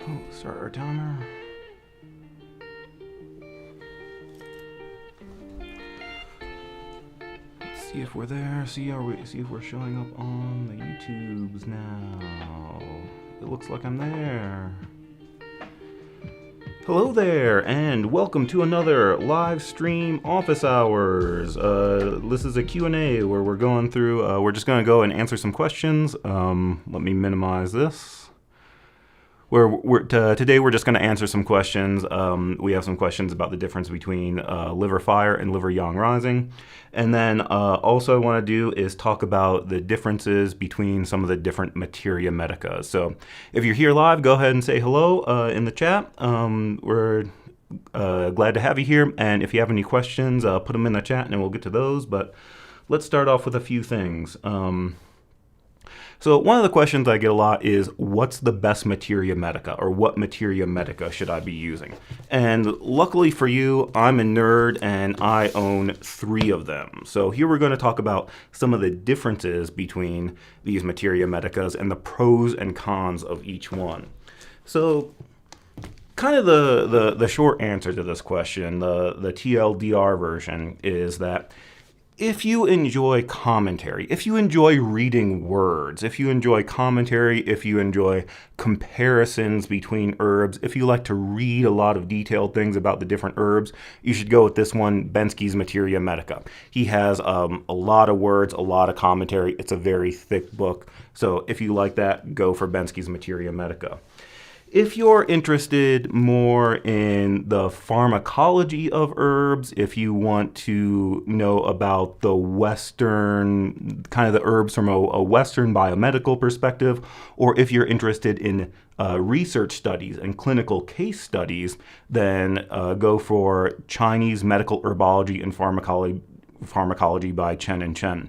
Oh, start our timer. Let's see if we're there. See if we're showing up on the YouTubes now. It looks like I'm there. Hello there, and welcome to another live stream office hours. This is a Q&A where we're going through. We're just going to go and answer some questions. Let me minimize this. Today we're just going to answer some questions. We have some questions about the difference between liver fire and liver yang rising. And then also I want to do is talk about the differences between some of the different materia medicas. So if you're here live, go ahead and say hello in the chat. We're glad to have you here. And if you have any questions, put them in the chat and we'll get to those. But let's start off with a few things. So one of the questions I get a lot is, what's the best materia medica, or what materia medica should I be using? And luckily for you, I'm a nerd and I own 3 of them. So here we're going to talk about some of the differences between these materia medicas and the pros and cons of each one. So kind of the short answer to this question, the TLDR version, is that if you enjoy commentary, if you enjoy reading words, if you enjoy commentary, if you enjoy comparisons between herbs, if you like to read a lot of detailed things about the different herbs, you should go with this one, Bensky's Materia Medica. He has a lot of words, a lot of commentary. It's a very thick book. So if you like that, go for Bensky's Materia Medica. If you're interested more in the pharmacology of herbs, if you want to know about the Western, kind of the herbs from a Western biomedical perspective, or if you're interested in research studies and clinical case studies, then go for Chinese Medical Herbology and Pharmacology by Chen and Chen.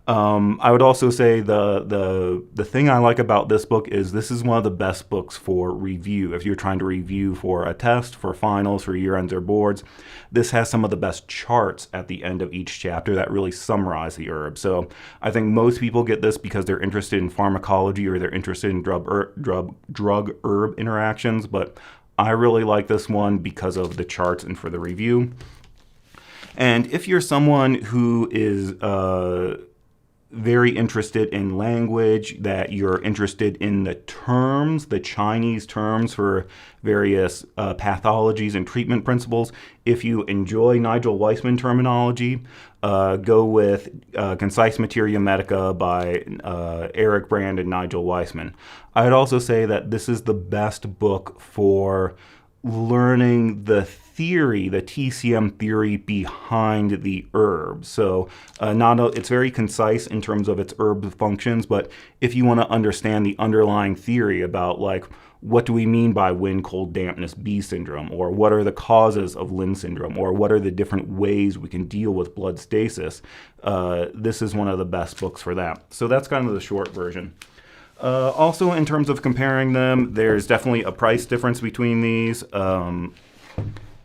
I would also say the thing I like about this book is this is one of the best books for review. If you're trying to review for a test, for finals, for year ends or boards, this has some of the best charts at the end of each chapter that really summarize the herb. So I think most people get this because they're interested in pharmacology or they're interested in drug-herb interactions, but I really like this one because of the charts and for the review. And if you're someone who is very interested in language, that you're interested in the terms, the Chinese terms for various pathologies and treatment principles. If you enjoy Nigel Weissman terminology, go with Concise Materia Medica by Eric Brand and Nigel Weissman. I'd also say that this is the best book for learning the theory, the TCM theory behind the herb. So it's very concise in terms of its herb functions, but if you want to understand the underlying theory about, like, what do we mean by wind, cold, dampness, B syndrome, or what are the causes of Lynn syndrome, or what are the different ways we can deal with blood stasis, this is one of the best books for that. So that's kind of the short version. Also, in terms of comparing them, there's definitely a price difference between these.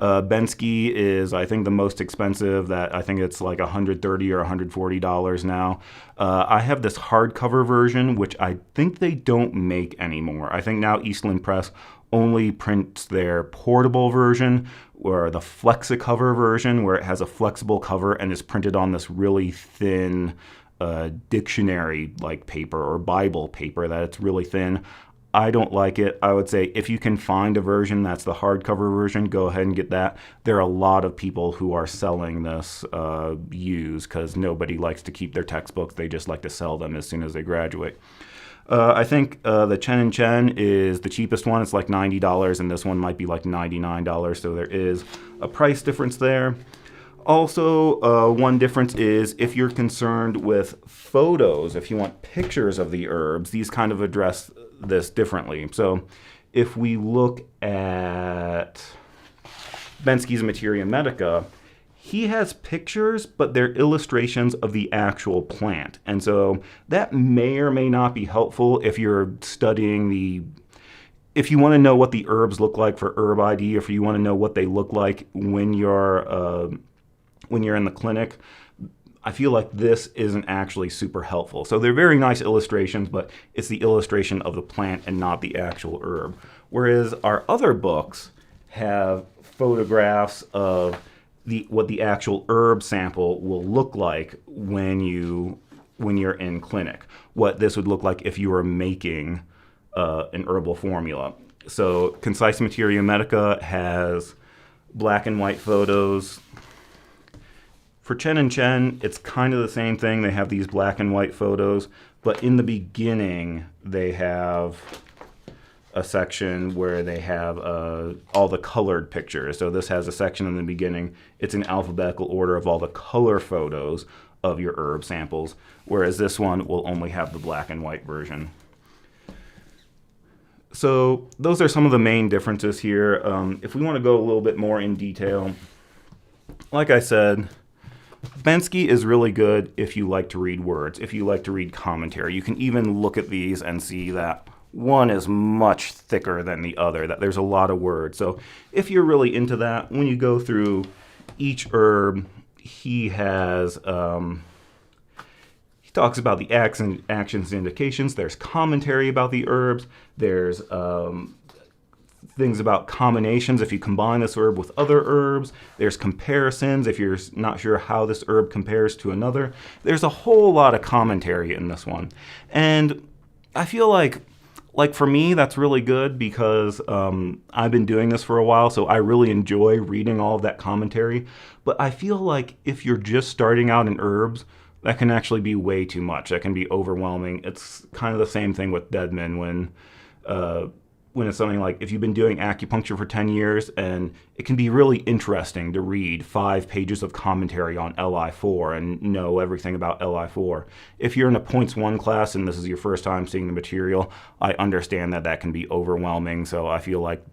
Bensky is, I think, the most expensive. That I think it's like $130 or $140 now. I have this hardcover version, which I think they don't make anymore. I think now Eastland Press only prints their portable version, or the Flexicover version, where it has a flexible cover and is printed on this really thin dictionary-like paper or Bible paper that it's really thin. I don't like it. I would say if you can find a version that's the hardcover version, go ahead and get that. There are a lot of people who are selling this used because nobody likes to keep their textbooks. They just like to sell them as soon as they graduate. I think the Chen and Chen is the cheapest one. It's like $90, and this one might be like $99, so there is a price difference there. Also, one difference is if you're concerned with photos, if you want pictures of the herbs, these kind of address this differently. So if we look at Bensky's Materia Medica, he has pictures, but they're illustrations of the actual plant. And so that may or may not be helpful if you're studying if you want to know what the herbs look like for Herb ID, if you want to know what they look like when you're in the clinic. I feel like this isn't actually super helpful. So they're very nice illustrations, but it's the illustration of the plant and not the actual herb. Whereas our other books have photographs of what the actual herb sample will look like when you're in clinic. What this would look like if you were making an herbal formula. So Concise Materia Medica has black and white photos. For Chen and Chen, it's kind of the same thing. They have these black and white photos, but in the beginning, they have a section where they have all the colored pictures. So this has a section in the beginning. It's in alphabetical order of all the color photos of your herb samples, whereas this one will only have the black and white version. So those are some of the main differences here. If we want to go a little bit more in detail, like I said, Bensky is really good if you like to read words, if you like to read commentary. You can even look at these and see that one is much thicker than the other, that there's a lot of words. So if you're really into that, when you go through each herb, he has... talks about the actions and indications. There's commentary about the herbs. There's things about combinations if you combine this herb with other herbs. There's comparisons if you're not sure how this herb compares to another. There's a whole lot of commentary in this one. And I feel like for me, that's really good because I've been doing this for a while, so I really enjoy reading all of that commentary. But I feel like if you're just starting out in herbs, that can actually be way too much. That can be overwhelming. It's kind of the same thing with Deadman when it's something like if you've been doing acupuncture for 10 years, and it can be really interesting to read 5 pages of commentary on LI4 and know everything about LI4. If you're in a points 1 class and this is your first time seeing the material, I understand that can be overwhelming. So I feel like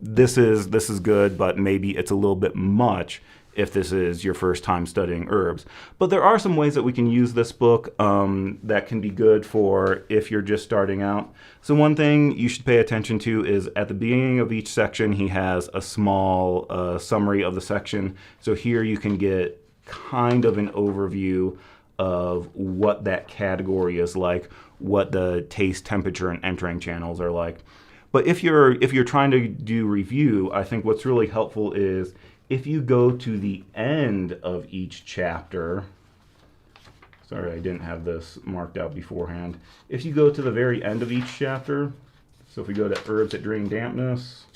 this is good, but maybe it's a little bit much if this is your first time studying herbs. But there are some ways that we can use this book that can be good for if you're just starting out. So one thing you should pay attention to is at the beginning of each section, he has a small summary of the section. So here you can get kind of an overview of what that category is like, what the taste, temperature, and entering channels are like. But if you're trying to do review, I think what's really helpful is if you go to the end of each chapter, sorry, I didn't have this marked out beforehand. If you go to the very end of each chapter, so if we go to herbs that drain dampness,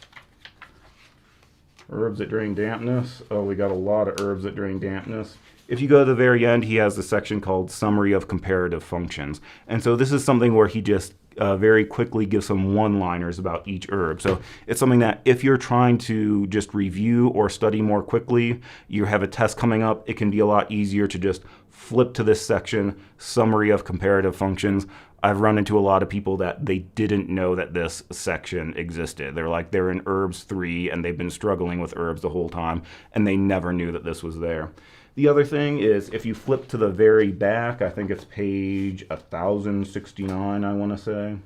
oh, we got a lot of herbs that drain dampness. If you go to the very end, he has a section called Summary of Comparative Functions. And so this is something where he just very quickly gives some one-liners about each herb. So it's something that if you're trying to just review or study more quickly, you have a test coming up, it can be a lot easier to just flip to this section, Summary of Comparative Functions. I've run into a lot of people that they didn't know that this section existed. They're in herbs 3 and they've been struggling with herbs the whole time and they never knew that this was there. The other thing is if you flip to the very back, I think it's page 1069, I want to say.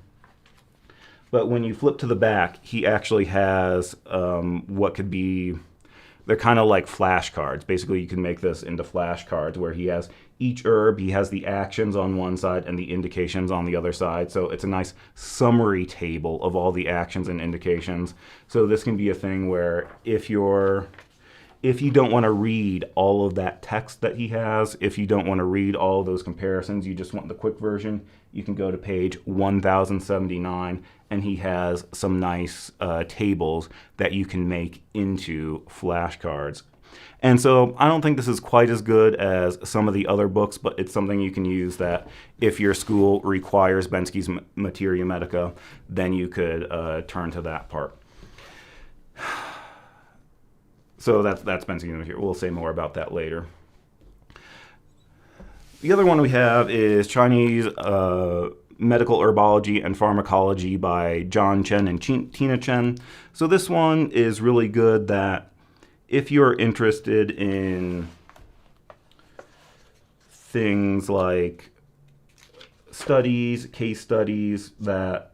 But when you flip to the back, he actually has what could be, they're kind of like flashcards. Basically, you can make this into flashcards where he has each herb, he has the actions on one side and the indications on the other side. So it's a nice summary table of all the actions and indications. So this can be a thing where if you don't want to read all of that text that he has, if you don't want to read all of those comparisons, you just want the quick version, you can go to page 1079, and he has some nice tables that you can make into flashcards. And so I don't think this is quite as good as some of the other books, but it's something you can use that if your school requires Bensky's Materia Medica, then you could turn to that part. So that's Bensky's Materia. We'll say more about that later. The other one we have is Chinese Medical Herbology and Pharmacology by John Chen and Tina Chen. So this one is really good that if you're interested in things like studies, case studies, that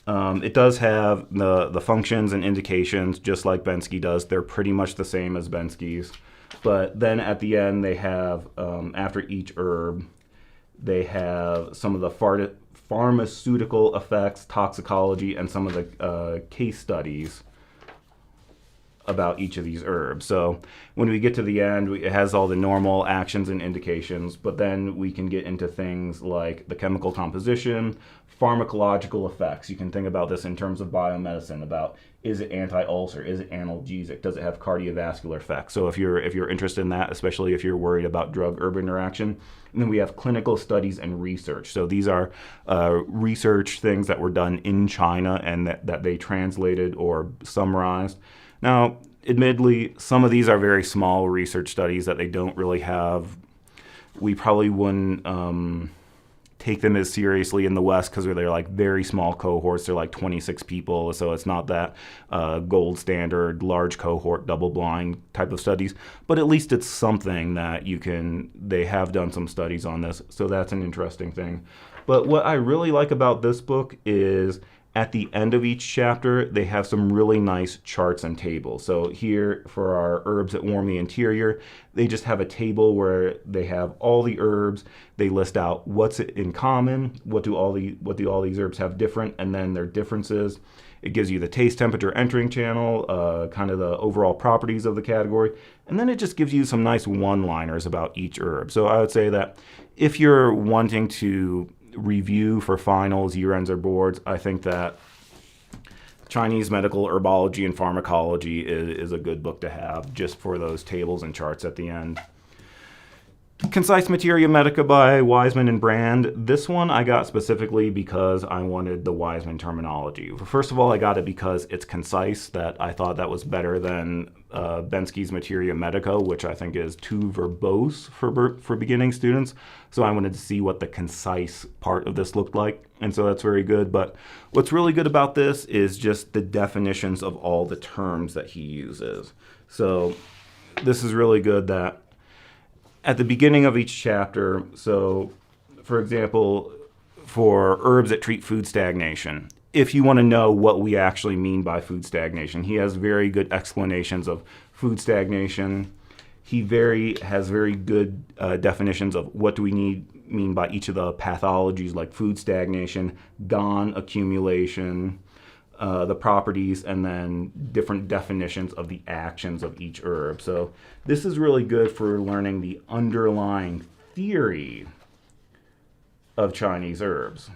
it does have the functions and indications just like Bensky does. They're pretty much the same as Bensky's. But then at the end, they have, after each herb, they have some of the pharmaceutical effects, toxicology, and some of the case studies about each of these herbs. So when we get to the end, it has all the normal actions and indications, but then we can get into things like the chemical composition, pharmacological effects. You can think about this in terms of biomedicine, about is it anti-ulcer, is it analgesic, does it have cardiovascular effects? So if you're interested in that, especially if you're worried about drug-herb interaction. And then we have clinical studies and research. So these are research things that were done in China and that they translated or summarized. Now, admittedly, some of these are very small research studies that they don't really have. We probably wouldn't take them as seriously in the West because they're like very small cohorts. They're like 26 people, so it's not that gold standard, large cohort, double-blind type of studies. But at least it's something that they have done some studies on this, so that's an interesting thing. But what I really like about this book is at the end of each chapter, they have some really nice charts and tables. So here for our herbs that warm the interior, they just have a table where they have all the herbs. They list out what's in common, what do all these herbs have different, and then their differences. It gives you the taste, temperature, entering channel, kind of the overall properties of the category, and then it just gives you some nice one-liners about each herb. So I would say that if you're wanting to review for finals, year-ends, or boards, I think that Chinese Medical Herbology and Pharmacology is a good book to have just for those tables and charts at the end. Concise Materia Medica by Wiseman and Brand. This one I got specifically because I wanted the Wiseman terminology. First of all, I got it because it's concise, that I thought that was better than Bensky's Materia Medica, which I think is too verbose for beginning students. So I wanted to see what the concise part of this looked like, and so that's very good. But what's really good about this is just the definitions of all the terms that he uses. So this is really good that at the beginning of each chapter, so for example, for herbs that treat food stagnation, if you want to know what we actually mean by food stagnation, he has very good explanations of food stagnation. He has very good definitions of what do we mean by each of the pathologies like food stagnation, GON accumulation, the properties, and then different definitions of the actions of each herb. So this is really good for learning the underlying theory of Chinese herbs.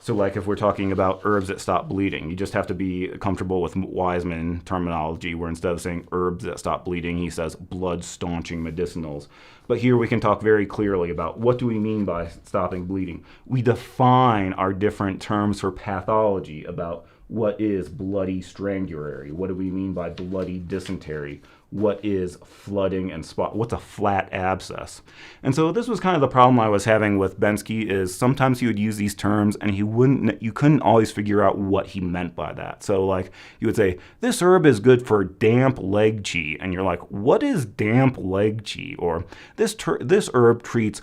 So like if we're talking about herbs that stop bleeding, you just have to be comfortable with Wiseman terminology, where instead of saying herbs that stop bleeding, he says blood staunching medicinals. But here we can talk very clearly about what do we mean by stopping bleeding. We define our different terms for pathology about what is bloody strangury, what do we mean by bloody dysentery, what is flooding and spot, what's a flat abscess. And so this was kind of the problem I was having with Bensky, is sometimes he would use these terms and you couldn't always figure out what he meant by that. So like you would say, this herb is good for damp leg qi, and you're like, what is damp leg qi? Or this herb treats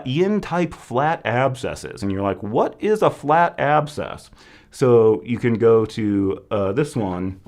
yin type flat abscesses, and you're like, what is a flat abscess? So you can go to this one.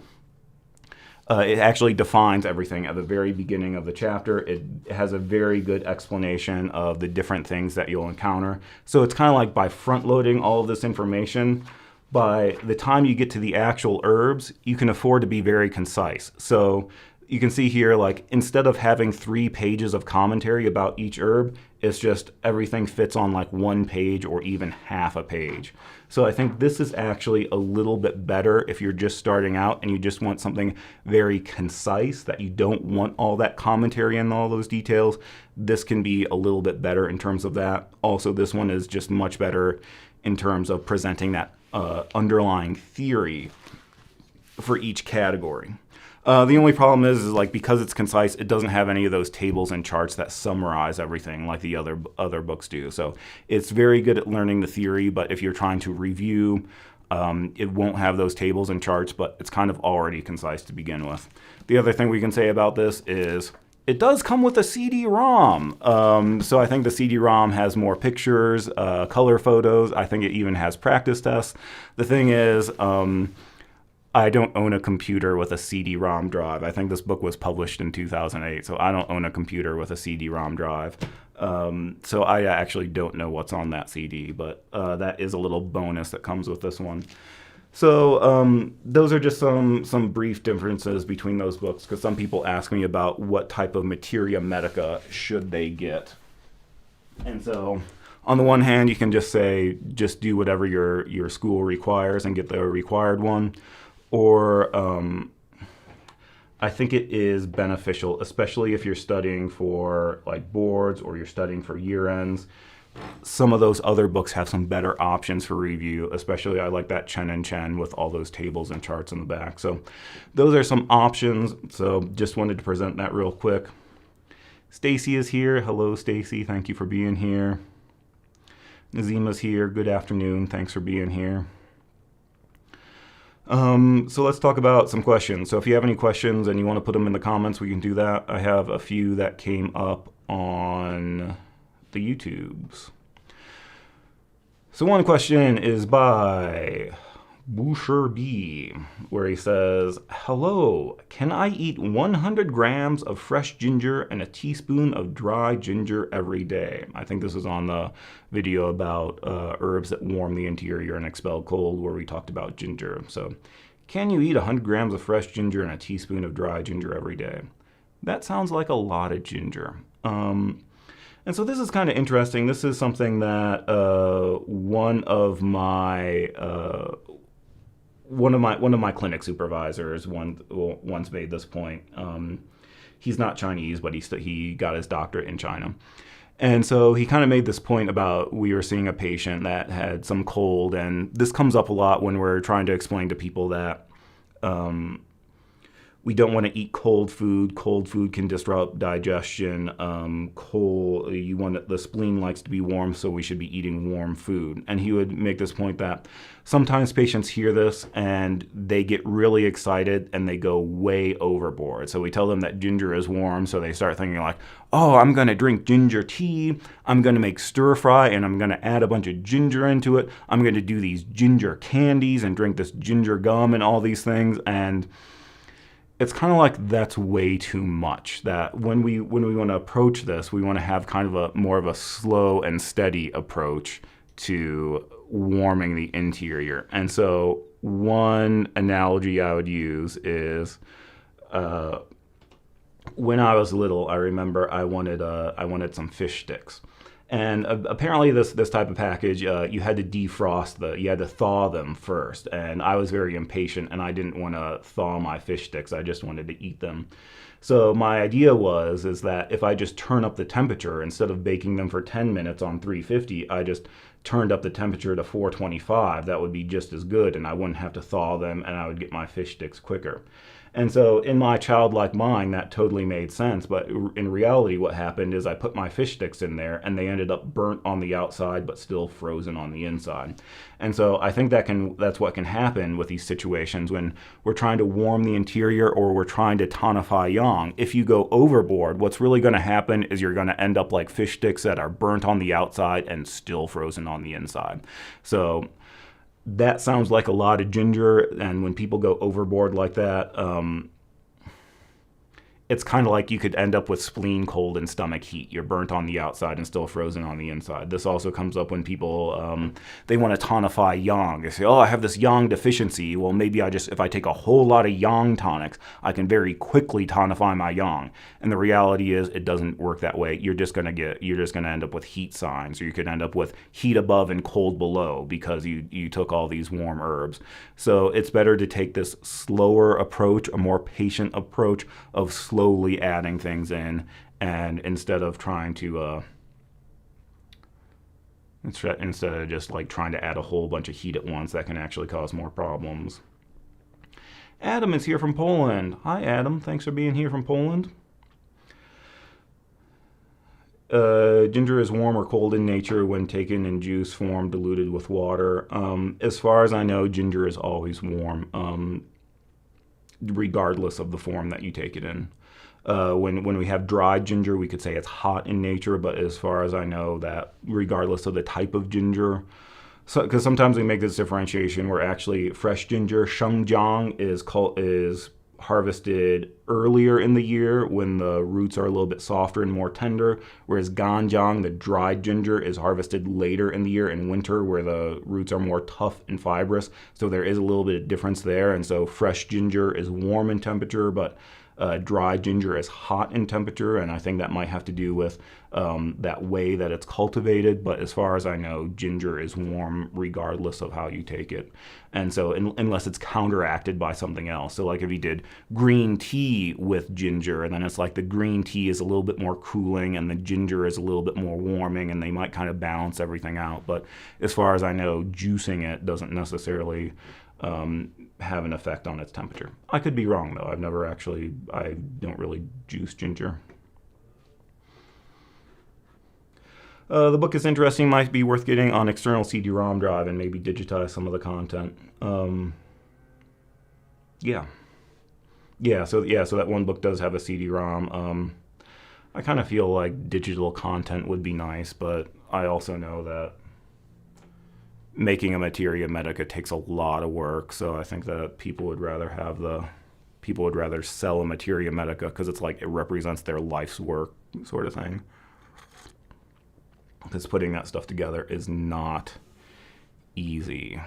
It actually defines everything at the very beginning of the chapter. It has a very good explanation of the different things that you'll encounter. So it's kind of like by front-loading all of this information, by the time you get to the actual herbs, you can afford to be very concise. So you can see here, like, instead of having 3 pages of commentary about each herb, it's just everything fits on like 1 page or even half a page. So I think this is actually a little bit better if you're just starting out and you just want something very concise, that you don't want all that commentary and all those details. This can be a little bit better in terms of that. Also, this one is just much better in terms of presenting that underlying theory for each category. The only problem is like, because it's concise, it doesn't have any of those tables and charts that summarize everything like the other books do. So it's very good at learning the theory, but if you're trying to review, it won't have those tables and charts, but it's kind of already concise to begin with. The other thing we can say about this is it does come with a CD-ROM. So I think the CD-ROM has more pictures, color photos. I think it even has practice tests. The thing is, I don't own a computer with a CD-ROM drive. I think this book was published in 2008, so I don't own a computer with a CD-ROM drive. So I actually don't know what's on that CD, but that is a little bonus that comes with this one. So those are just some brief differences between those books, because some people ask me about what type of Materia Medica should they get. And so on the one hand, you can just say, just do whatever your school requires and get the required one. Or I think it is beneficial, especially if you're studying for like boards or you're studying for year ends. Some of those other books have some better options for review, especially I like that Chen and Chen with all those tables and charts in the back. So those are some options. So just wanted to present that real quick. Stacy is here. Hello, Stacy. Thank you for being here. Nazima's here. Good afternoon. Thanks for being here. So let's talk about some questions. So if you have any questions and you want to put them in the comments, we can do that. I have a few that came up on the YouTubes. So one question is by Boucher B, where he says, hello, can I eat 100 grams of fresh ginger and a teaspoon of dry ginger every day? I think this is on the video about herbs that warm the interior and expel cold, where we talked about ginger. So can you eat 100 grams of fresh ginger and a teaspoon of dry ginger every day? That sounds like a lot of ginger. And so this is kind of interesting. This is something that one of my clinic supervisors once made this point. He's not Chinese, but he got his doctorate in China. And so he kind of made this point about, we were seeing a patient that had some cold, and this comes up a lot when we're trying to explain to people that we don't want to eat cold food. Cold food can disrupt digestion. The spleen likes to be warm, so we should be eating warm food. And he would make this point that sometimes patients hear this and they get really excited and they go way overboard. So we tell them that ginger is warm, so they start thinking like, oh, I'm going to drink ginger tea. I'm going to make stir fry and I'm going to add a bunch of ginger into it. I'm going to do these ginger candies and drink this ginger gum and all these things. And it's kind of like that's way too much. That when we want to approach this, we want to have kind of more of a slow and steady approach to warming the interior. And so one analogy I would use is when I was little, I remember I wanted some fish sticks. And apparently this type of package, you had to defrost you had to thaw them first. And I was very impatient and I didn't want to thaw my fish sticks. I just wanted to eat them. So my idea is that if I just turn up the temperature, instead of baking them for 10 minutes on 350, I just turned up the temperature to 425. That would be just as good, and I wouldn't have to thaw them, and I would get my fish sticks quicker. And so in my childlike mind, that totally made sense. But in reality, what happened is I put my fish sticks in there and they ended up burnt on the outside, but still frozen on the inside. And so I think that's what can happen with these situations when we're trying to warm the interior or we're trying to tonify yang. If you go overboard, what's really going to happen is you're going to end up like fish sticks that are burnt on the outside and still frozen on the inside. So that sounds like a lot of ginger, and when people go overboard like that, it's kind of like you could end up with spleen cold and stomach heat. You're burnt on the outside and still frozen on the inside. This also comes up when people, they want to tonify yang. They say, oh, I have this yang deficiency. Well, maybe if I take a whole lot of yang tonics, I can very quickly tonify my yang. And the reality is it doesn't work that way. You're just going to end up with heat signs, or you could end up with heat above and cold below because you took all these warm herbs. So it's better to take this slower approach, a more patient approach of slowly adding things in, and instead of just like trying to add a whole bunch of heat at once, that can actually cause more problems. Adam is here from Poland. Hi, Adam. Thanks for being here from Poland. Ginger is warm or cold in nature when taken in juice form diluted with water. As far as I know, ginger is always warm, regardless of the form that you take it in. When we have dried ginger, we could say it's hot in nature, but as far as I know, that regardless of the type of ginger, So, because sometimes we make this differentiation where actually fresh ginger, shengjiang, is harvested earlier in the year when the roots are a little bit softer and more tender, whereas ganjiang, the dried ginger, is harvested later in the year in winter where the roots are more tough and fibrous. So there is a little bit of difference there. And so fresh ginger is warm in temperature, but dry ginger is hot in temperature, and I think that might have to do with that way that it's cultivated. But as far as I know, ginger is warm regardless of how you take it. And so unless it's counteracted by something else. So like if you did green tea with ginger, and then it's like the green tea is a little bit more cooling and the ginger is a little bit more warming, and they might kind of balance everything out. But as far as I know, juicing it doesn't necessarily have an effect on its temperature. I could be wrong though. I don't really juice ginger. The book is interesting, might be worth getting on external CD-ROM drive and maybe digitize some of the content. So that one book does have a CD-ROM. I kind of feel like digital content would be nice, but I also know that making a Materia Medica takes a lot of work, so I think that people would rather sell a Materia Medica because it's like it represents their life's work sort of thing. Because putting that stuff together is not easy.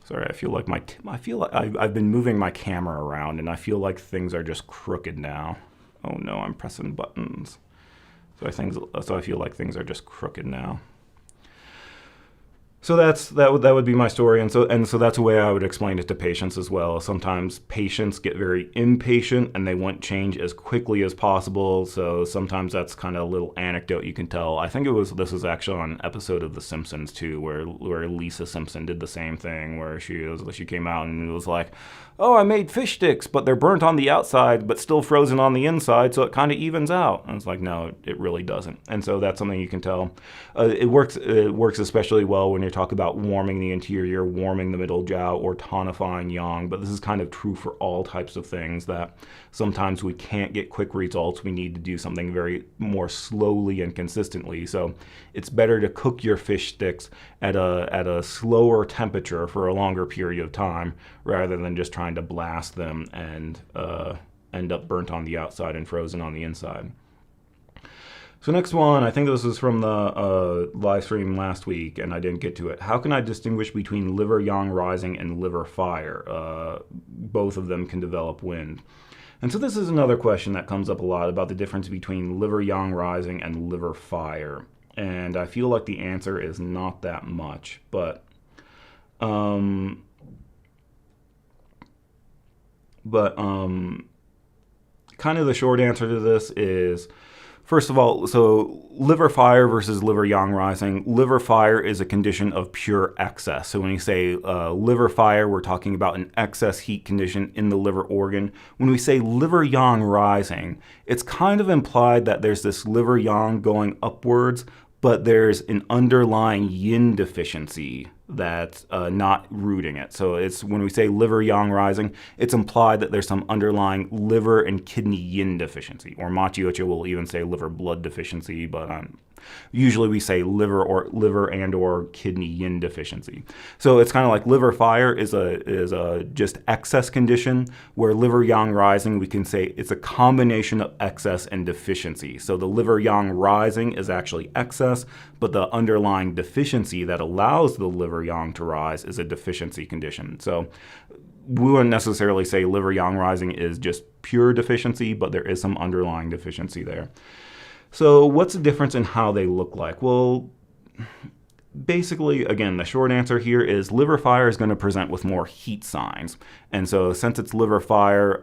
Sorry, I feel like I've been moving my camera around and I feel like things are just crooked now. Oh no, I'm pressing buttons. So I feel like things are just crooked now. So that would be my story, and so that's the way I would explain it to patients as well. Sometimes patients get very impatient and they want change as quickly as possible. So sometimes that's kind of a little anecdote you can tell. I think this was actually on an episode of The Simpsons too, where Lisa Simpson did the same thing, where she came out and it was like, "Oh, I made fish sticks, but they're burnt on the outside, but still frozen on the inside, so it kind of evens out." And it's like, no, it really doesn't. And so that's something you can tell. It works especially well when you're talk about warming the interior, warming the middle jiao, or tonifying yang, but this is kind of true for all types of things, that sometimes we can't get quick results. We need to do something very more slowly and consistently. So it's better to cook your fish sticks at a slower temperature for a longer period of time rather than just trying to blast them and end up burnt on the outside and frozen on the inside. So next one, I think this is from the live stream last week, and I didn't get to it. How can I distinguish between liver yang rising and liver fire? Both of them can develop wind. And so this is another question that comes up a lot about the difference between liver yang rising and liver fire. And I feel like the answer is not that much, but kind of the short answer to this is, first of all, so liver fire versus liver yang rising. Liver fire is a condition of pure excess. So when you say liver fire, we're talking about an excess heat condition in the liver organ. When we say liver yang rising, it's kind of implied that there's this liver yang going upwards, but there's an underlying yin deficiency that's not rooting it. So it's when we say liver yang rising, it's implied that there's some underlying liver and kidney yin deficiency. Or Machiocha will even say liver blood deficiency, but usually we say liver and or kidney yin deficiency. So it's kind of like liver fire is a just excess condition, where liver yang rising, we can say it's a combination of excess and deficiency. So the liver yang rising is actually excess, but the underlying deficiency that allows the liver yang to rise is a deficiency condition. So we wouldn't necessarily say liver yang rising is just pure deficiency, but there is some underlying deficiency there. So what's the difference in how they look like? Well, basically, again, the short answer here is liver fire is going to present with more heat signs. And so since it's liver fire,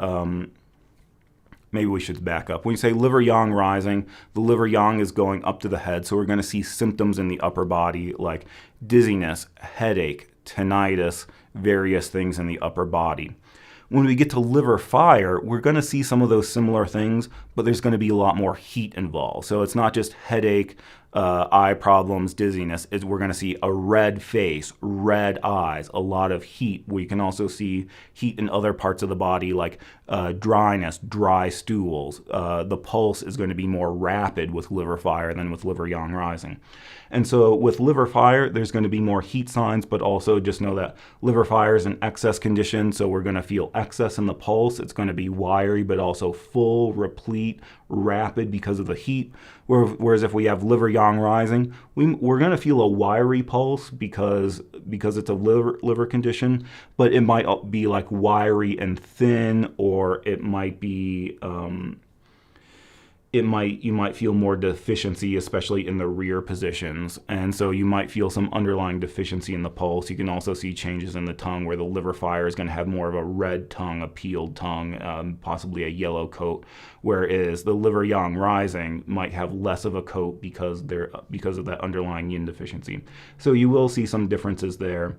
maybe we should back up. When you say liver yang rising, the liver yang is going up to the head. So we're going to see symptoms in the upper body like dizziness, headache, tinnitus, various things in the upper body. When we get to liver fire, we're going to see some of those similar things, but there's going to be a lot more heat involved. So it's not just headache, eye problems, dizziness, is we're going to see a red face, red eyes, a lot of heat. We can also see heat in other parts of the body, like dryness, dry stools. The pulse is going to be more rapid with liver fire than with liver yang rising. And so with liver fire, there's going to be more heat signs, but also just know that liver fire is an excess condition, so we're going to feel excess in the pulse. It's going to be wiry, but also full, replete, rapid because of the heat. Whereas if we have liver yang rising, we're going to feel a wiry pulse because it's a liver condition, but it might be like wiry and thin, or it might be you might feel more deficiency, especially in the rear positions. And so you might feel some underlying deficiency in the pulse. You can also see changes in the tongue where the liver fire is going to have more of a red tongue, a peeled tongue, possibly a yellow coat, whereas the liver yang rising might have less of a coat because of that underlying yin deficiency. So you will see some differences there.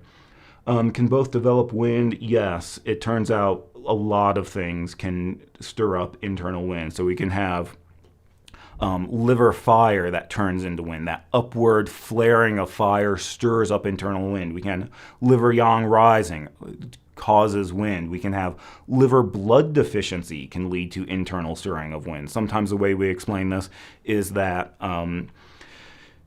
Can both develop wind? Yes. It turns out a lot of things can stir up internal wind. So we can have liver fire that turns into wind. That upward flaring of fire stirs up internal wind. We can liver yang rising causes wind. We can have liver blood deficiency can lead to internal stirring of wind. Sometimes the way we explain this is that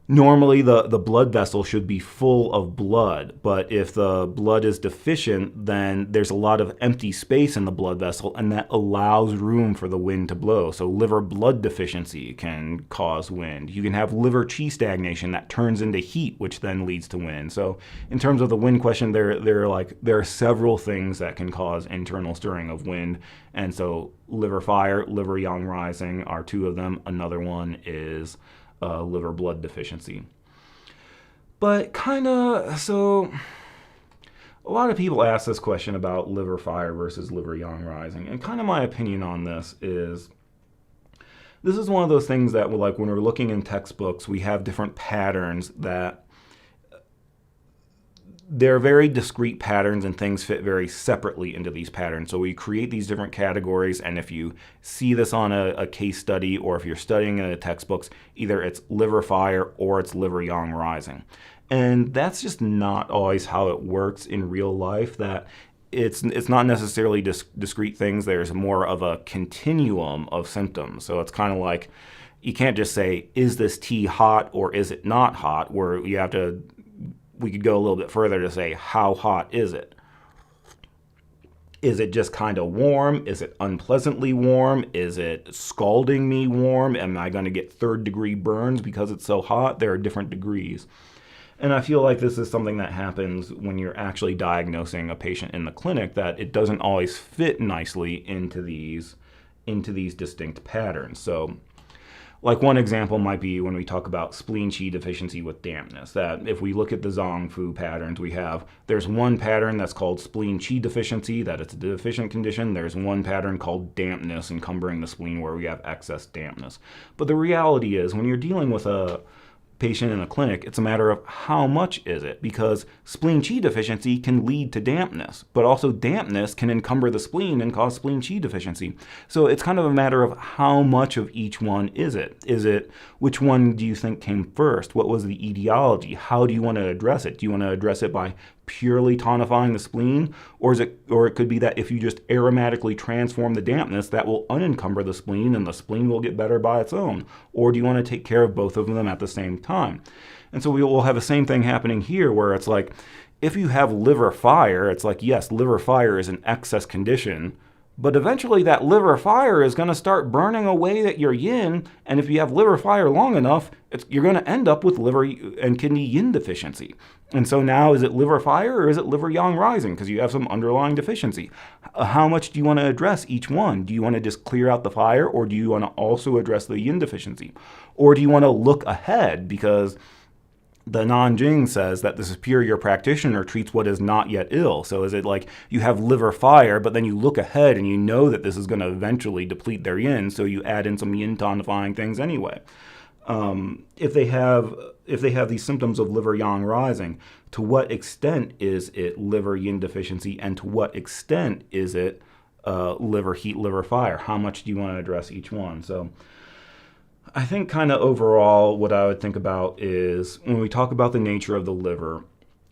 normally the blood vessel should be full of blood, but if the blood is deficient, then there's a lot of empty space in the blood vessel, and that allows room for the wind to blow. So liver blood deficiency can cause wind. You can have liver qi stagnation that turns into heat, which then leads to wind. So in terms of the wind question, there are several things that can cause internal stirring of wind. And so liver fire, liver yang rising are two of them. Another one is liver blood deficiency. But so a lot of people ask this question about liver fire versus liver yang rising, and kind of my opinion on this is one of those things that like when we're looking in textbooks, we have different patterns that they're very discrete patterns, and things fit very separately into these patterns. So we create these different categories, and if you see this on a case study, or if you're studying in the textbooks, either it's liver fire or it's liver yang rising. And that's just not always how it works in real life. That it's not necessarily discrete things. There's more of a continuum of symptoms. So it's kind of like, you can't just say, is this tea hot or is it not hot? Where we could go a little bit further to say, how hot is it? Is it just kind of warm? Is it unpleasantly warm? Is it scalding me warm? Am I going to get third-degree burns because it's so hot? There are different degrees. And I feel like this is something that happens when you're actually diagnosing a patient in the clinic, that it doesn't always fit nicely into these distinct patterns. So like one example might be when we talk about spleen qi deficiency with dampness, that if we look at the Zong Fu patterns, there's one pattern that's called spleen qi deficiency, that it's a deficient condition. There's one pattern called dampness, encumbering the spleen, where we have excess dampness. But the reality is, when you're dealing with a patient in a clinic, it's a matter of how much is it, because spleen qi deficiency can lead to dampness, but also dampness can encumber the spleen and cause spleen qi deficiency. So it's kind of a matter of how much of each one is it? Which one do you think came first? What was the etiology? How do you want to address it? Do you want to address it by purely tonifying the spleen, or it could be that if you just aromatically transform the dampness, that will unencumber the spleen and the spleen will get better by its own? Or do you want to take care of both of them at the same time? And so we will have the same thing happening here, where it's like, if you have liver fire, it's like, yes, liver fire is an excess condition, but eventually that liver fire is going to start burning away at your yin, and if you have liver fire long enough, you're going to end up with liver and kidney yin deficiency. And so now, is it liver fire or is it liver yang rising? Because you have some underlying deficiency. How much do you want to address each one? Do you want to just clear out the fire, or do you want to also address the yin deficiency? Or do you want to look ahead, because the Nanjing says that the superior practitioner treats what is not yet ill. So is it like you have liver fire, but then you look ahead and you know that this is going to eventually deplete their yin, so you add in some yin tonifying things anyway? If they have these symptoms of liver yang rising, to what extent is it liver yin deficiency, and to what extent is it liver heat, liver fire? How much do you want to address each one? So I think kind of overall, what I would think about is when we talk about the nature of the liver,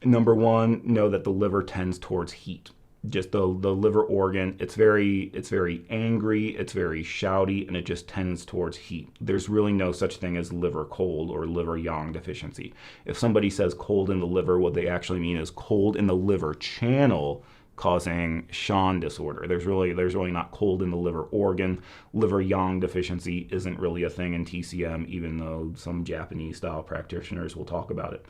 number one, know that the liver tends towards heat. Just the liver organ, it's very angry, it's very shouty, and it just tends towards heat. There's really no such thing as liver cold or liver yang deficiency. If somebody says cold in the liver, what they actually mean is cold in the liver channel causing Shan disorder. There's really not cold in the liver organ. Liver yang deficiency isn't really a thing in TCM, even though some Japanese style practitioners will talk about it.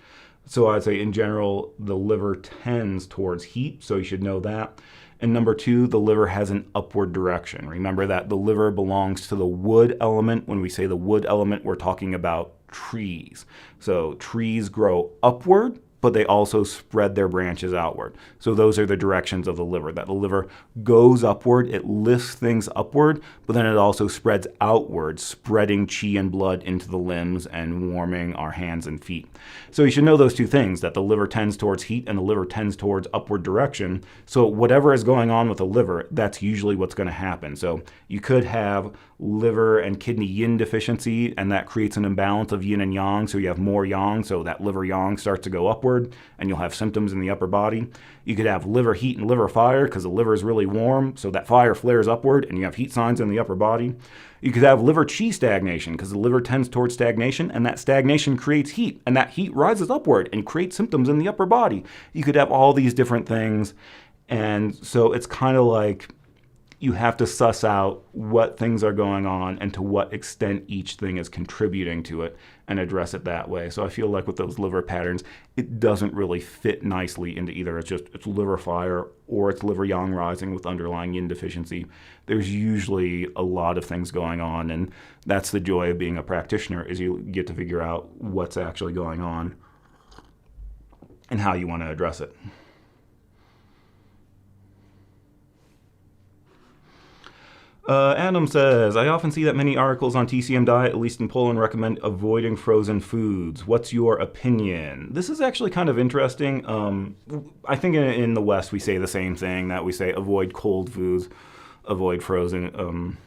So I'd say in general, the liver tends towards heat, so you should know that. And number two, the liver has an upward direction. Remember that the liver belongs to the wood element. When we say the wood element, we're talking about trees. So trees grow upward, but they also spread their branches outward. So those are the directions of the liver, that the liver goes upward, it lifts things upward, but then it also spreads outward, spreading qi and blood into the limbs and warming our hands and feet. So you should know those two things, that the liver tends towards heat and the liver tends towards upward direction. So whatever is going on with the liver, that's usually what's going to happen. So you could have liver and kidney yin deficiency, and that creates an imbalance of yin and yang, so you have more yang, so that liver yang starts to go upward, and you'll have symptoms in the upper body. You could have liver heat and liver fire, because the liver is really warm, so that fire flares upward, and you have heat signs in the upper body. You could have liver qi stagnation, because the liver tends towards stagnation, and that stagnation creates heat, and that heat rises upward and creates symptoms in the upper body. You could have all these different things, and so it's kind of like you have to suss out what things are going on and to what extent each thing is contributing to it and address it that way. So I feel like with those liver patterns, it doesn't really fit nicely into either it's liver fire or it's liver yang rising with underlying yin deficiency. There's usually a lot of things going on, and that's the joy of being a practitioner, is you get to figure out what's actually going on and how you want to address it. Adam says, I often see that many articles on TCM diet, at least in Poland, recommend avoiding frozen foods. What's your opinion? This is actually kind of interesting. I think in the West we say the same thing, that we say avoid cold foods, avoid frozen,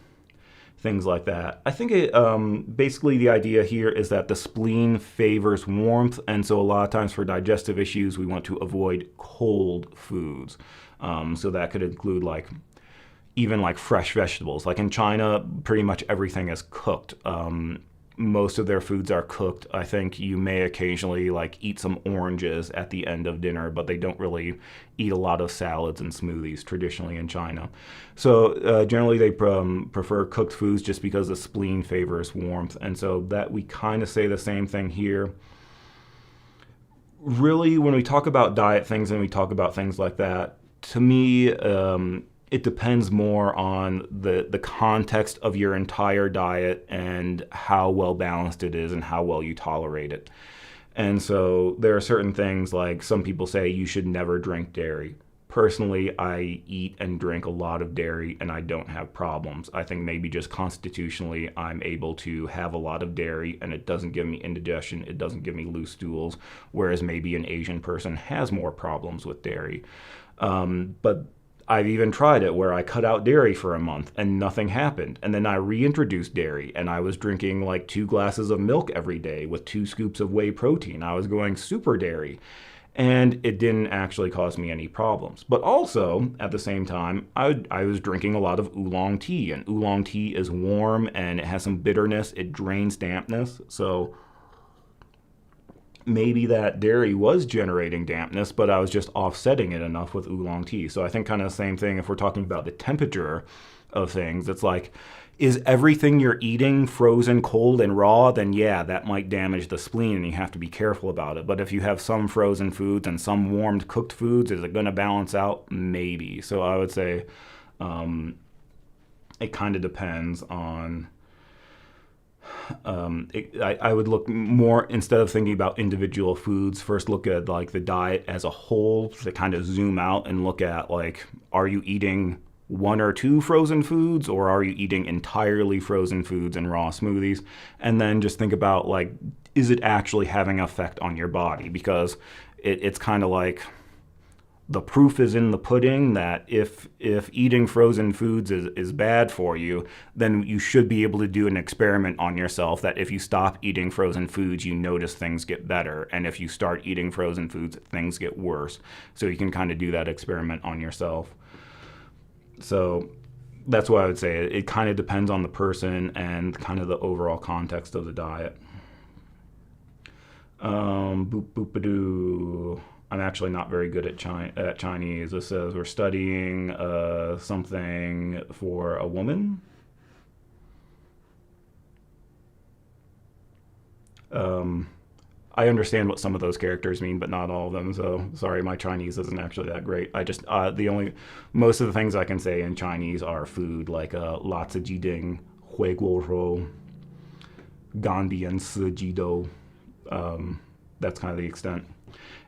things like that. I think basically the idea here is that the spleen favors warmth, and so a lot of times for digestive issues we want to avoid cold foods. So that could include even fresh vegetables. Like in China, pretty much everything is cooked. Most of their foods are cooked. I think you may occasionally eat some oranges at the end of dinner, but they don't really eat a lot of salads and smoothies traditionally in China. So generally they prefer cooked foods just because the spleen favors warmth. And so that we kind of say the same thing here. Really, when we talk about diet things and we talk about things like that, to me, it depends more on the context of your entire diet and how well balanced it is and how well you tolerate it. And so there are certain things, like some people say you should never drink dairy. Personally, I eat and drink a lot of dairy and I don't have problems. I think maybe just constitutionally I'm able to have a lot of dairy and it doesn't give me indigestion, it doesn't give me loose stools, whereas maybe an Asian person has more problems with dairy. But I've even tried it where I cut out dairy for a month and nothing happened. And then I reintroduced dairy and I was drinking 2 glasses of milk every day with 2 scoops of whey protein. I was going super dairy and it didn't actually cause me any problems. But also, at the same time, I was drinking a lot of oolong tea, and oolong tea is warm and it has some bitterness. It drains dampness. So maybe that dairy was generating dampness, but I was just offsetting it enough with oolong tea. So I think kind of the same thing if we're talking about the temperature of things. It's is everything you're eating frozen, cold, and raw? Then yeah, that might damage the spleen and you have to be careful about it. But if you have some frozen foods and some warmed cooked foods, is it going to balance out? Maybe. So I would say it kind of depends on I would look more, instead of thinking about individual foods, first look at the diet as a whole, to kind of zoom out and look at are you eating 1 or 2 frozen foods, or are you eating entirely frozen foods and raw smoothies? And then just think about is it actually having an effect on your body? Because it's kind of the proof is in the pudding that if eating frozen foods is bad for you, then you should be able to do an experiment on yourself that if you stop eating frozen foods, you notice things get better. And if you start eating frozen foods, things get worse. So you can kind of do that experiment on yourself. So that's why I would say it kind of depends on the person and kind of the overall context of the diet. Boop boop a doo. I'm actually not very good at Chinese. It says we're studying something for a woman. I understand what some of those characters mean, but not all of them. So sorry, my Chinese isn't actually that great. I just most of the things I can say in Chinese are food, like la zi ji ding, hui guo rou, gan bian si ji do. That's kind of the extent.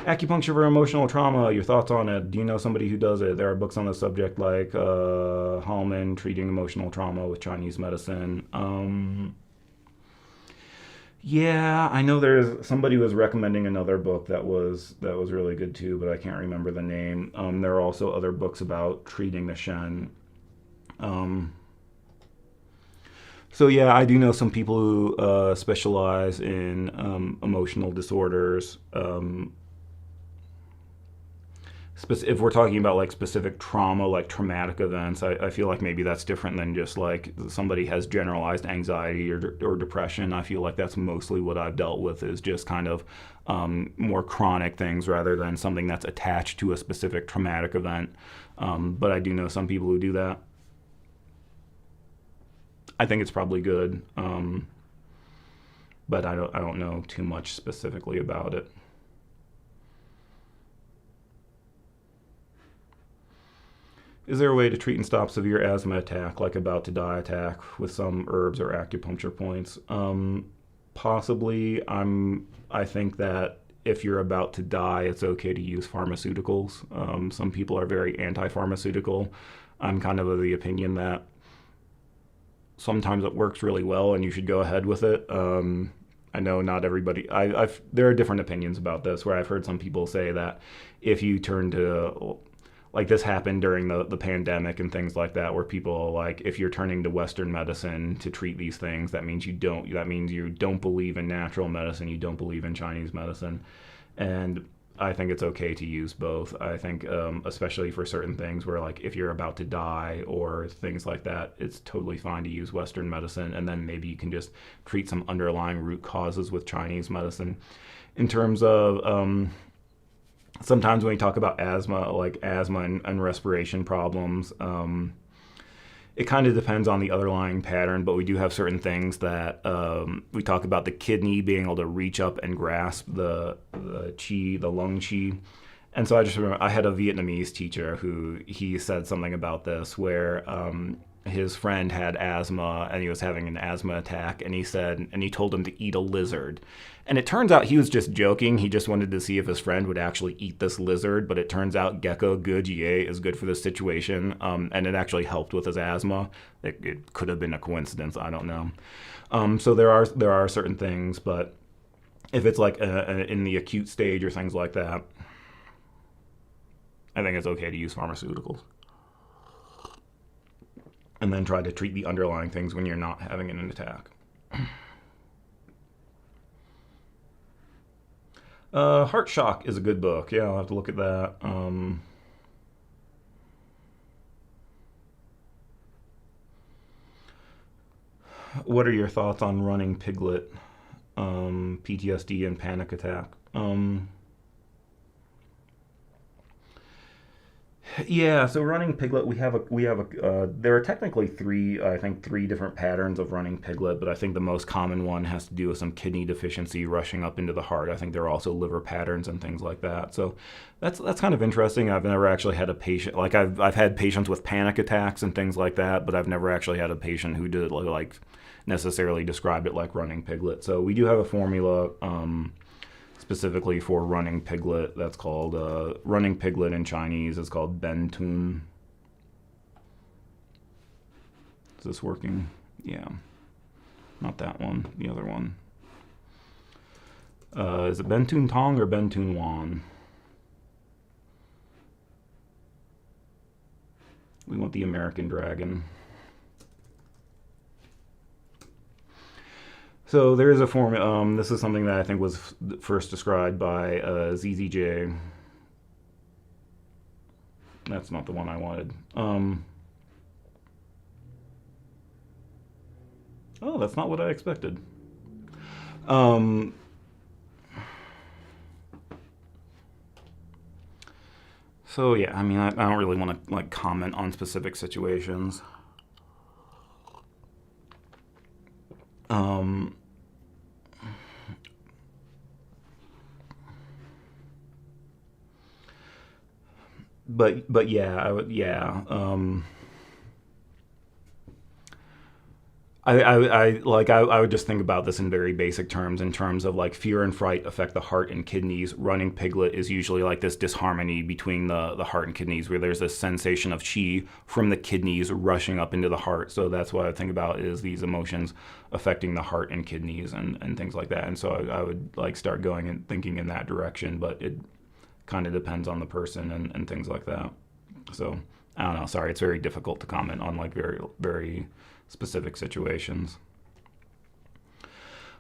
Acupuncture for emotional trauma, your thoughts on it? Do you know somebody who does it? There are books on the subject like Hallman, Treating Emotional Trauma with Chinese Medicine. Yeah, I know there's somebody was recommending another book that was really good too, but I can't remember the name. There are also other books about treating the Shen. So yeah, I do know some people who specialize in emotional disorders. If we're talking about like specific trauma, like traumatic events, I feel like maybe that's different than just like somebody has generalized anxiety or depression. I feel like that's mostly what I've dealt with is just kind of more chronic things rather than something that's attached to a specific traumatic event. But I do know some people who do that. I think it's probably good, but I don't know too much specifically about it. Is there a way to treat and stop severe asthma attack, like about to die attack, with some herbs or acupuncture points? Possibly. I think that if you're about to die, it's okay to use pharmaceuticals. Some people are very anti-pharmaceutical. I'm kind of the opinion that sometimes it works really well and you should go ahead with it. I know not everybody. There are different opinions about this. Where I've heard some people say that if you turn to like this happened during the pandemic and things like that, where people like if you're turning to Western medicine to treat these things, that means you don't believe in natural medicine, you don't believe in Chinese medicine, and I think it's okay to use both. I think especially for certain things where like if you're about to die or things like that, it's totally fine to use Western medicine, and then maybe you can just treat some underlying root causes with Chinese medicine. In terms of sometimes when we talk about asthma, like asthma and respiration problems, it kind of depends on the underlying pattern, but we do have certain things that we talk about the kidney being able to reach up and grasp the qi, the lung qi. And so I just remember I had a Vietnamese teacher who he said something about this where his friend had asthma and he was having an asthma attack, and he told him to eat a lizard. And it turns out he was just joking. He just wanted to see if his friend would actually eat this lizard, but it turns out gecko good jie is good for this situation, and it actually helped with his asthma. It could have been a coincidence, I don't know. So there are certain things, but if it's like in the acute stage or things like that, I think it's okay to use pharmaceuticals. And then try to treat the underlying things when you're not having an attack. Heart Shock is a good book. Yeah, I'll have to look at that. What are your thoughts on running Piglet, PTSD and panic attack? Yeah, so running Piglet, there are technically three different patterns of running Piglet, but I think the most common one has to do with some kidney deficiency rushing up into the heart. I think there are also liver patterns and things like that. So that's kind of interesting. I've never actually had a patient, like I've had patients with panic attacks and things like that, but I've never actually had a patient who did like necessarily described it like running Piglet. So we do have a formula, specifically for running Piglet. That's called running Piglet in Chinese is called Ben Tun. Is this working? Yeah, not that one, the other one. Is it Ben Tun Tong or Ben Tun Wan? We want the American dragon. So there is a form. This is something that I think was first described by ZZJ. That's not the one I wanted. Oh, that's not what I expected. So yeah, I mean, I don't really want to like comment on specific situations. But yeah, I would I would just think about this in very basic terms, in terms of like fear and fright affect the heart and kidneys. Running piglet is usually like this disharmony between the heart and kidneys, where there's this sensation of chi from the kidneys rushing up into the heart. So that's what I think about, is these emotions affecting the heart and kidneys and things like that. And so I would like start going and thinking in that direction, but it kind of depends on the person and things like that. So I don't know. Sorry, it's very difficult to comment on like very, very specific situations.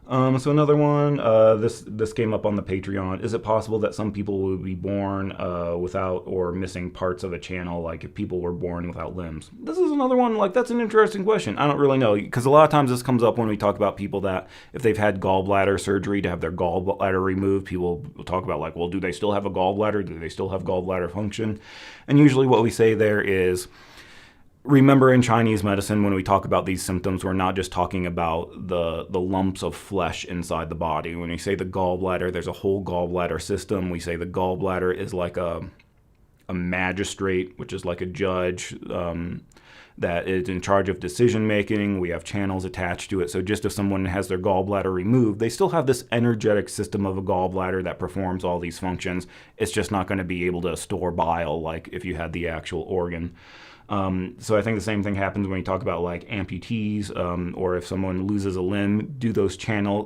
So another one, this came up on the Patreon. Is it possible that some people will be born without or missing parts of a channel, like if people were born without limbs? This is another one, like that's an interesting question. I don't really know, because a lot of times this comes up when we talk about people that if they've had gallbladder surgery to have their gallbladder removed, people will talk about like, well, do they still have a gallbladder? Do they still have gallbladder function? And usually what we say there is, remember, in Chinese medicine, when we talk about these symptoms, we're not just talking about the lumps of flesh inside the body. When we say the gallbladder, there's a whole gallbladder system. We say the gallbladder is like a magistrate, which is like a judge that is in charge of decision making. We have channels attached to it. So just if someone has their gallbladder removed, they still have this energetic system of a gallbladder that performs all these functions. It's just not going to be able to store bile like if you had the actual organ. So I think the same thing happens when you talk about like amputees, or if someone loses a limb,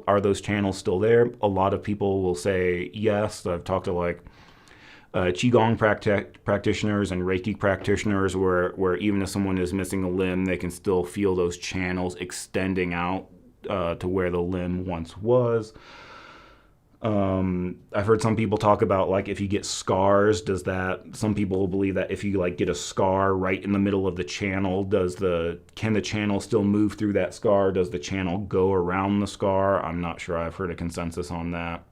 are those channels still there? A lot of people will say yes. I've talked to like Qigong practitioners and Reiki practitioners where even if someone is missing a limb, they can still feel those channels extending out to where the limb once was. I've heard some people talk about like if you get scars, some people believe that if you like get a scar right in the middle of the channel, can the channel still move through that scar? Does the channel go around the scar? I'm not sure. I've heard a consensus on that.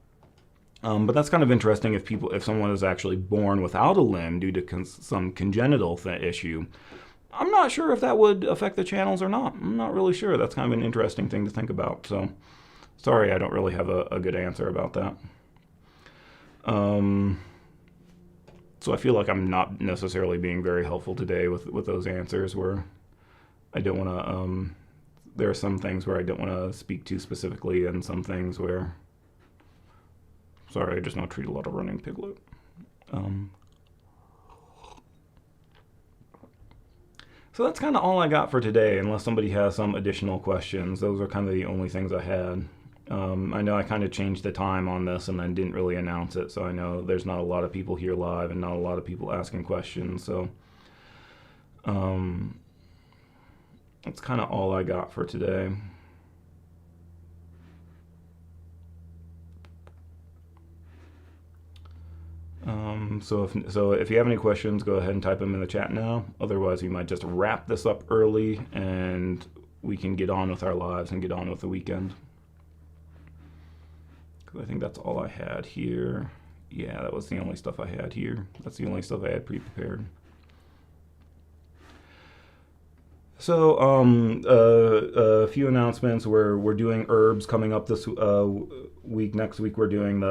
But that's kind of interesting if someone is actually born without a limb due to some congenital issue. I'm not sure if that would affect the channels or not. I'm not really sure. That's kind of an interesting thing to think about. So sorry, I don't really have a good answer about that. So I feel like I'm not necessarily being very helpful today with those answers, where I don't want to, there are some things where I don't want to speak too specifically, and some things where, sorry, I just don't treat a lot of running piglet. So that's kind of all I got for today, unless somebody has some additional questions. Those are kind of the only things I had. I know I kind of changed the time on this and then didn't really announce it, so I know there's not a lot of people here live and not a lot of people asking questions, so that's kind of all I got for today. So if you have any questions, go ahead and type them in the chat now. Otherwise, we might just wrap this up early and we can get on with our lives and get on with the weekend. I think that's all I had here. Yeah, that was the only stuff I had here. That's the only stuff I had pre-prepared. So a few announcements. We're doing herbs coming up this week. Next week we're doing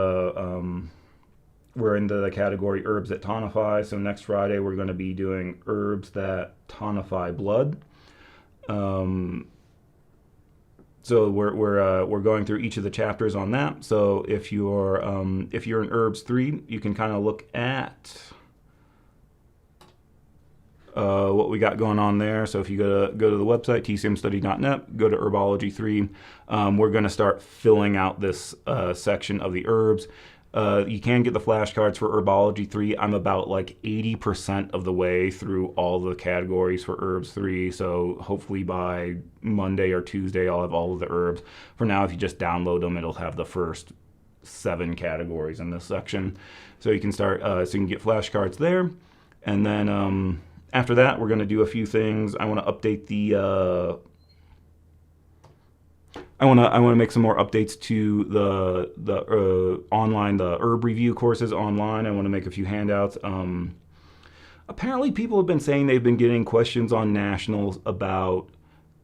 we're into the category herbs that tonify. So next Friday we're going to be doing herbs that tonify blood. So we're going through each of the chapters on that. So if you're in Herbs 3, you can kind of look at what we got going on there. So if you go to the website tcmstudy.net, go to Herbology 3. We're going to start filling out this section of the herbs. You can get the flashcards for Herbology 3. I'm about like 80% of the way through all the categories for Herbs 3, so hopefully by Monday or Tuesday I'll have all of the herbs. For now, if you just download them, it'll have the first 7 categories in this section. So you can start, so you can get flashcards there. And then after that, we're going to do a few things. I want to update the I want to make some more updates to the online, the herb review courses online. I want to make a few handouts. Apparently people have been saying they've been getting questions on nationals about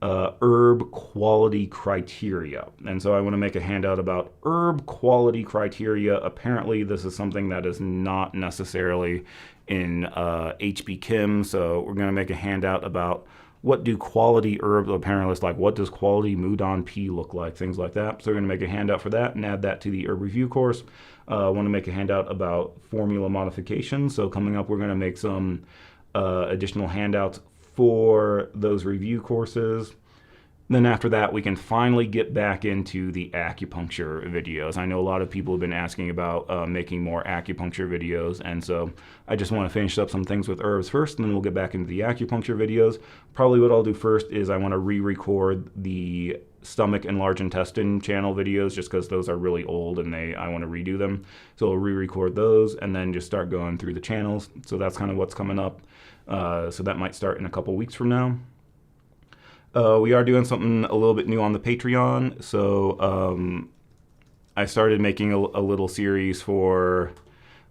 herb quality criteria. And so I want to make a handout about herb quality criteria. Apparently this is something that is not necessarily in HB Chem. So we're going to make a handout about what do quality herbs, apparently it's like, what does quality Mudon P look like, things like that. So we're going to make a handout for that and add that to the herb review course. I want to make a handout about formula modification. So coming up, we're going to make some additional handouts for those review courses. Then after that, we can finally get back into the acupuncture videos. I know a lot of people have been asking about making more acupuncture videos, and so I just want to finish up some things with herbs first, and then we'll get back into the acupuncture videos. Probably what I'll do first is I want to re-record the stomach and large intestine channel videos, just because those are really old and I want to redo them. So I'll re-record those and then just start going through the channels. So that's kind of what's coming up. So that might start in a couple weeks from now. We are doing something a little bit new on the Patreon. So I started making a little series for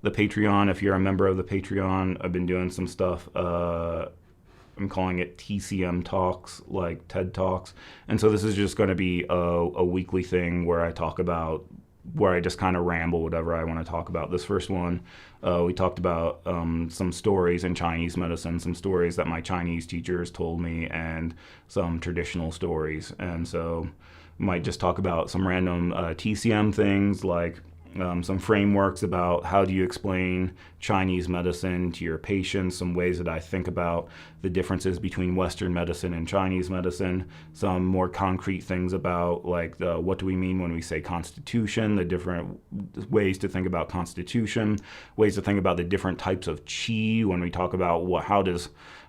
the Patreon. If you're a member of the Patreon, I've been doing some stuff. I'm calling it TCM Talks, like TED Talks. And so this is just going to be a weekly thing where I talk about, where I just kind of ramble whatever I want to talk about. This first one, we talked about some stories in Chinese medicine, some stories that my Chinese teachers told me, and some traditional stories. And so might just talk about some random TCM things, like some frameworks about how do you explain Chinese medicine to your patients, some ways that I think about the differences between Western medicine and Chinese medicine, some more concrete things about like what do we mean when we say constitution, the different ways to think about constitution, ways to think about the different types of qi when we talk about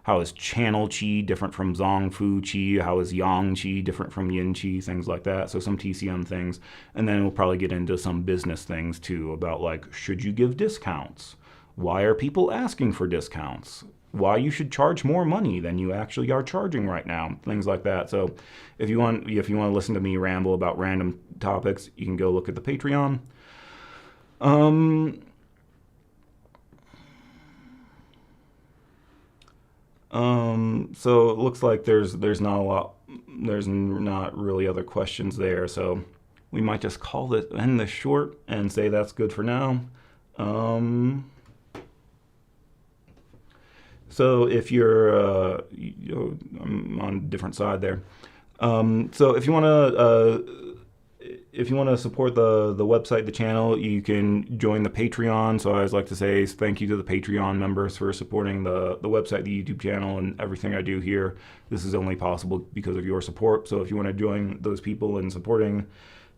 how is channel qi different from zong fu qi, how is yang qi different from yin qi, things like that. So some TCM things. And then we'll probably get into some business things too, about like, should you give discounts? Why are people asking for discounts? Why you should charge more money than you actually are charging right now, things like that. So if you want to listen to me ramble about random topics, you can go look at the Patreon. So it looks like there's not really other questions there. So we might just end this short and say that's good for now. So if you're, I'm on a different side there. So if you want to support the website, the channel, you can join the Patreon. So I always like to say thank you to the Patreon members for supporting the website, the YouTube channel, and everything I do here. This is only possible because of your support. So if you want to join those people in supporting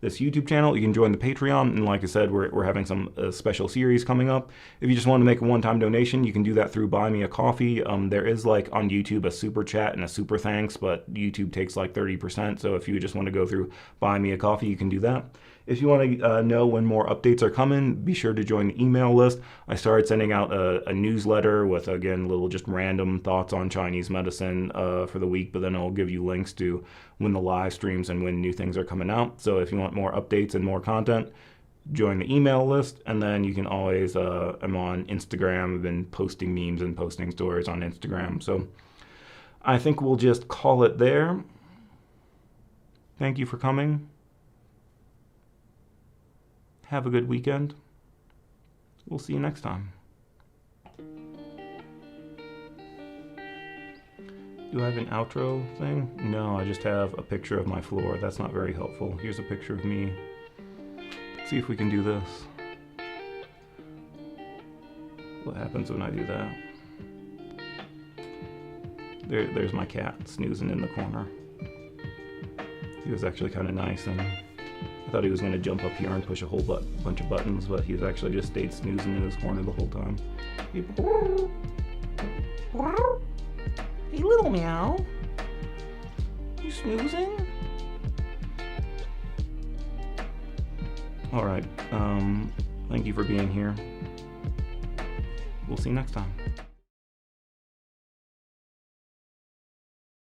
this YouTube channel, you can join the Patreon. And like I said, we're having some special series coming up. If you just want to make a one-time donation, you can do that through Buy Me a Coffee. There is like on YouTube a super chat and a super thanks, but YouTube takes like 30%. So if you just want to go through Buy Me a Coffee, you can do that. If you want to know when more updates are coming, be sure to join the email list. I started sending out a newsletter with, again, little just random thoughts on Chinese medicine for the week, but then I'll give you links to when the live streams and when new things are coming out. So if you want more updates and more content, join the email list. And then you can always, I'm on Instagram. I've been posting memes and posting stories on Instagram. So I think we'll just call it there. Thank you for coming. Have a good weekend. We'll see you next time. Do I have an outro thing? No, I just have a picture of my floor. That's not very helpful. Here's a picture of me. Let's see if we can do this. What happens when I do that? There's my cat snoozing in the corner. He was actually kind of nice, and I thought he was going to jump up here and push a whole bunch of buttons, but he's actually just stayed snoozing in his corner the whole time. Hey, little meow. You snoozing? All right. Thank you for being here. We'll see you next time.